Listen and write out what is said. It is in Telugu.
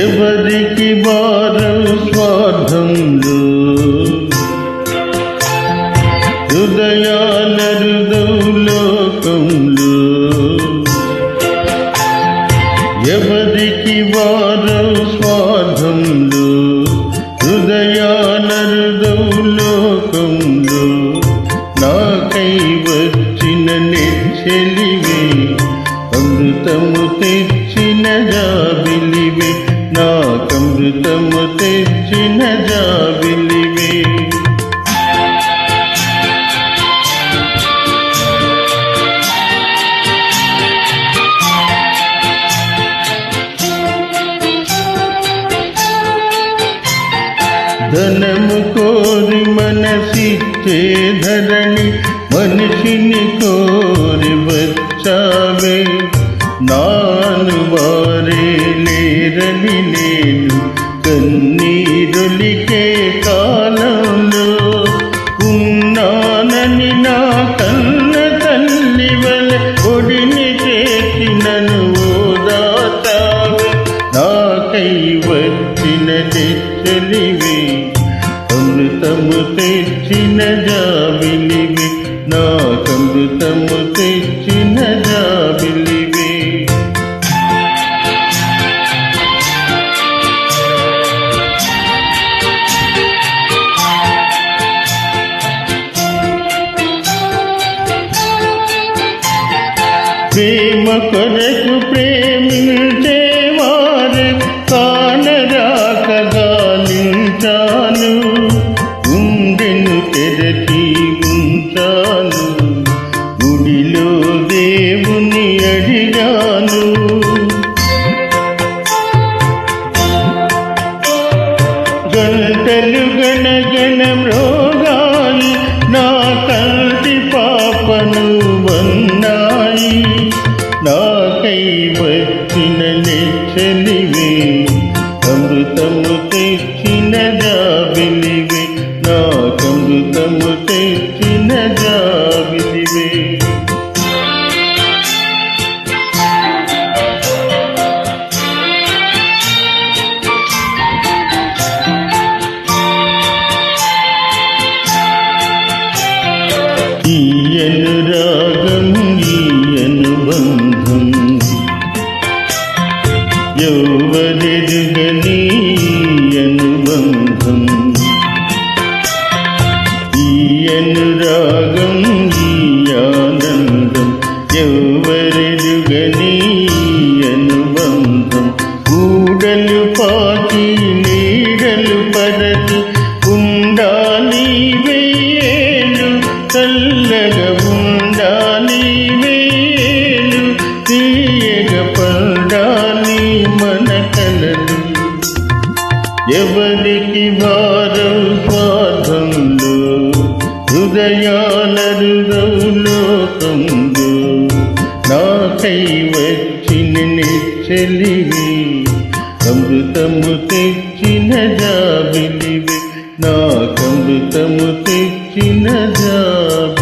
ఎవరికి వారం స్వార్థంలో హృదయాల లోకంలో ఎవరికి వారం స్వార్థంలో హృదయాల లోకంలో నాకై వచ్చిన నెచ్చెలివే అమృతము తెచ్చిన జాబిలివే నాకమృతము తెచ్చిన జాబిలివే ధనము కోరి మనసిచ్చే ధరణి మనిషిని కోరి వచ్చావే నాను వారే లేరని నేను కన్నీరులికే కాలంలో ఉన్నానని నా కన్న తల్లి వలె ఒడిని చేసినను ఓదాతావే నాకై వచ్చిన తెచ్చలివే అమృతము తెచ్చిన జాబిలివే నాకమృతము తెచ్చిన జాబిలివే ప్రేమ కొరకు ప్రేమించేవారు కానరాక గాలించాను గుండెను తెరచి ఉంచాను గుడిలో దేవుని అడిగాను గంటలు గణగణ మ్రోగాలి నా కంటి పాపను వన్నాయి నాకై వచ్చిన నెచ్చలివే అమృతము తెచ్చిన జాబిలివే నాకమృతము తెచ్చిన జాబిలివే ఈ అనురాగం ఈ అనుబంధం ఎవరెరుగని అనుబంధం ఈ అనురాగం ఈ ఆనందం ఎవరెరుగని అనుబంధం ఊడలు పాకి నీడలు పరచి ఉండాలి వేలు చల్లగా ఉండాలి వేలు తీయగ పడాలి మన కలలు ఎవరికి వారం స్వార్థంలో హృదయాల లోకంలో నాకై వచ్చిన నెచ్చలివే అమృతము తెచ్చిన జాబిలివే నాకమృతము తెచ్చిన జాబిలివే